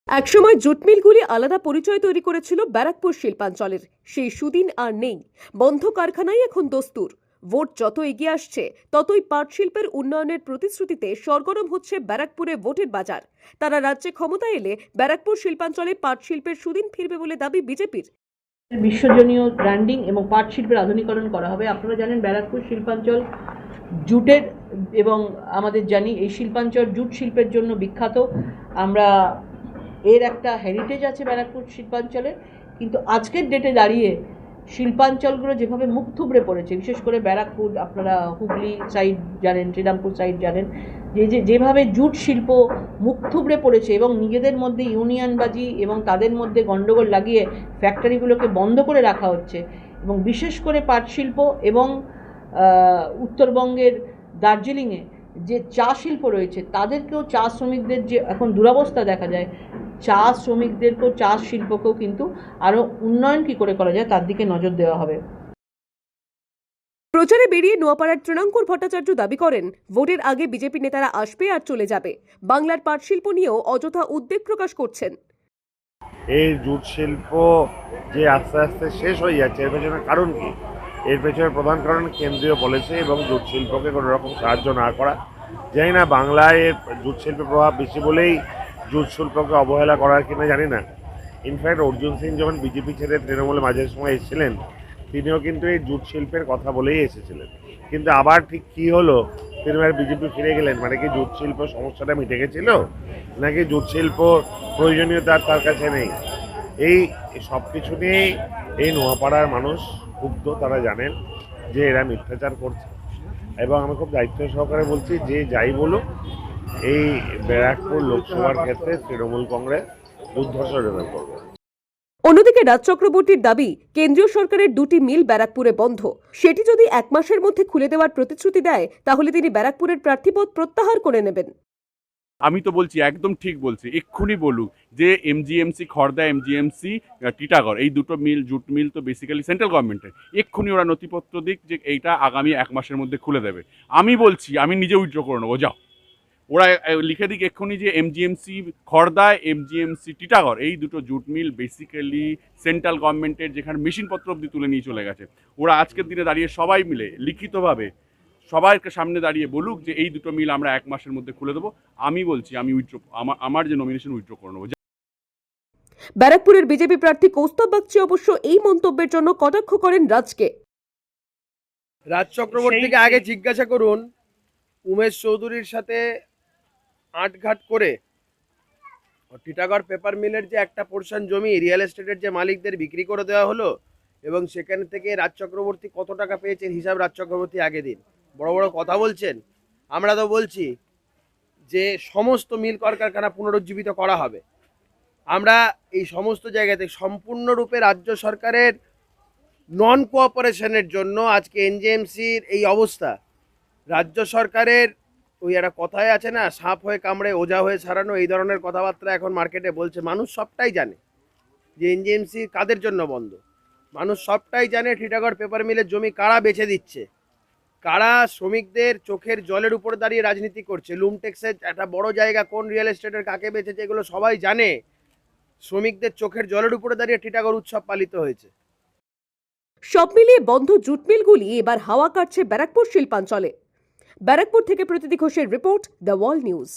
একসময় জুট মিলগুলি আলাদা পরিচয় তৈরি করেছিল ব্যারাকপুর শিল্পাঞ্চলের। সেই সুদিন আর নেই। বন্ধ কারখানাই এখন দস্তুর। ভোট যত এগিয়ে আসছে ততই পাট শিল্পের উন্নয়নের প্রতিশ্রুতিতে সরগরম হচ্ছে ব্যারাকপুরে ভোটের বাজার। তারা রাজ্যে ক্ষমতায় এলে ব্যারাকপুর শিল্পাঞ্চলে পাট শিল্পের সুদিন ফিরবে বলে দাবি বিজেপির। বিশ্বজনীয় ব্র্যান্ডিং এবং পাট শিল্পের আধুনিকরণ করা হবে। আপনারা জানেন ব্যারাকপুর শিল্পাঞ্চল জুটের এবং আমাদের জানি এই শিল্পাঞ্চল জুট শিল্পের জন্য বিখ্যাত। আমরা এর একটা হেরিটেজ আছে ব্যারাকপুর শিল্পাঞ্চলের, কিন্তু আজকের ডেটে দাঁড়িয়ে শিল্পাঞ্চলগুলো যেভাবে মুখ থুবড়ে পড়েছে, বিশেষ করে ব্যারাকপুর, আপনারা হুগলি সাইড জানেন, শ্রীরামপুর সাইড জানেন, যেভাবে জুট শিল্প মুখ থুবড়ে পড়েছে এবং নিজেদের মধ্যে ইউনিয়নবাজি এবং তাদের মধ্যে গণ্ডগোল লাগিয়ে ফ্যাক্টরিগুলোকে বন্ধ করে রাখা হচ্ছে। এবং বিশেষ করে পাট শিল্প এবং উত্তরবঙ্গের দার্জিলিংয়ে যে চা শিল্প রয়েছে, তাদেরকেও চা শ্রমিকদের যে এখন দুরবস্থা দেখা যায়, চা শ্রমিকদেরকেও চা শিল্পকেও কিন্তু আরও উন্নয়ন কী করে করা যায় তার দিকে নজর দেওয়া হবে। প্রচারে বেরিয়ে নোয়াপাড়ার তৃণাঙ্কুর ভট্টাচার্য দাবি করেন, ভোটের আগে বিজেপি নেতারা আসবে আর চলে যাবে। বাংলার পাট শিল্প নিয়েও অযথা উদ্বেগ প্রকাশ করছেন। এই জুট শিল্প যে আস্তে আস্তে শেষ হয়ে যাচ্ছে, এর পেছনে কারণ কি? এর পেছনে প্রধান কারণ কেন্দ্রীয় পলিসি এবং জুট শিল্পকে কোনো রকম সাহায্য না করা। জানি না বাংলায় জুট শিল্পের প্রভাব বেশি বলেই জুট শিল্পকে অবহেলা করার কিনা জানি না। ইনফ্যাক্ট অর্জুন সিং যখন বিজেপি ছেড়ে তৃণমূলে মাঝের সময় এসেছিলেন, তিনিও কিন্তু এই জুট শিল্পের কথা বলেই এসেছিলেন। কিন্তু আবার ঠিক কী হলো, তিনি আর বিজেপি ফিরে গেলেন। মানে কি জুট শিল্প সমস্যাটা মিটে গেছিল, নাকি জুট শিল্প প্রয়োজনীয়তা তার কাছে নেই? এই সব কিছু নিয়েই এই নোয়াপাড়ার মানুষ ক্ষুব্ধ। তারা জানেন যে এরা মিথ্যাচার করছে, এবং আমি খুব দায়িত্ব সহকারে বলছি যে যাই বলুক, এই ব্যারাকপুর লোকসভার ক্ষেত্রে তৃণমূল কংগ্রেস দুর্ধর্ষ রেজাল্ট করবে। অন্যদিকে রাজ চক্রবর্তীর দাবি, কেন্দ্রীয় সরকারের দুটি মিল ব্যারাকপুরে বন্ধ। সেটি যদি 1 মাসের মধ্যে খুলে দেওয়ার প্রতিশ্রুতি দেয়, তাহলে তিনি ব্যারাকপুরের প্রার্থীপদ প্রত্যাহার করে নেবেন। আমি তো বলছি, একদম ঠিক বলছি, এক্ষুনি বলুক যে এমজিএমসি খড়দা, এমজিএমসি টিটাগড়, এই দুটো মিল, জুট মিল তো বেসিক্যালি সেন্ট্রাল গভর্নমেন্টের। এক্ষুনি ওরা নথিপত্র দিক যে এইটা আগামী 1 মাসের মধ্যে খুলে দেবে। আমি বলছি, আমি নিজে উইথড্র করে নেবো, যাও। ওরা লিখে দিক এক্ষুনি যে এমজিএমসি খড়দা, এমজিএমসি টিটাগড়, এই দুটো জুট মিল বেসিক্যালি সেন্ট্রাল গভর্নমেন্টের, যেখানে মেশিনপত্র অব্দি তুলে নিয়ে চলে গেছে। ওরা আজকের দিনে দাঁড়িয়ে সবাই মিলে লিখিতভাবে সবার সামনে দাঁড়িয়ে বলুক যে এই দুটো মিল আমরা 1 মাসের মধ্যে খুলে দেবো। আমি বলছি, আমি উইথড্র, আমার যে নমিনেশন উইথড্র করে নেবো। ব্যারাকপুরের বিজেপি প্রার্থী কৌস্তব বাগচি অবশ্য এই মন্তব্যের জন্য কটাক্ষ করেন রাজকে। রাজ চক্রবর্তীকে আগে জিজ্ঞাসা করুন, উমেশ চৌধুরীর সাথে আটঘাট করে টিটাগড় পেপার মিলের যে একটা পোর্শন জমি রিয়েল এস্টেটের যে মালিকদের বিক্রি করে দেওয়া হলো, এবং সেখান থেকে রাজ চক্রবর্তী কত টাকা পেয়েছেন হিসাব রাজ চক্রবর্তী আগে দিন। বড় বড় কথা বলছেন। আমরা তো বলছি যে সমস্ত মিল কলকারখানা পুনরুজ্জীবিত করা হবে। আমরা এই সমস্ত জায়গাতে সম্পূর্ণরূপে রাজ্য সরকারের নন কোঅপারেশনের জন্য আজকে এনজেএমসির এই অবস্থা। রাজ্য সরকারের ওই একটা কথাই আছে না, সাপ হয়ে কামড়ে ওঝা হয়ে ছাড়ানো, এই ধরনের কথাবার্তা এখন মার্কেটে বলছে। মানুষ সবটাই জানে যে এনজেএমসি কাদের জন্য বন্ধ। মানুষ সবটাই জানে টিটাগড় পেপার মিলের জমি কারা বেচে দিচ্ছে, কারা শ্রমিকদের চোখের জলের উপরে দাঁড়িয়ে রাজনীতি করছে। লুমটেক্সের একটা বড় জায়গা কোন রিয়েল এস্টেটের কাকে বেচেছে, এগুলো সবাই জানে। শ্রমিকদের চোখের জলের উপরে দাঁড়িয়ে টিটাগড় উৎসব পালিত হয়েছে। সব মিলিয়ে বন্ধ জুট মিলগুলি এবার হাওয়া কাটছে ব্যারাকপুর শিল্পাঞ্চলে। ব্যারাকপুর থেকে প্রতীতি ঘোষের রিপোর্ট, দ্য ওয়াল নিউজ।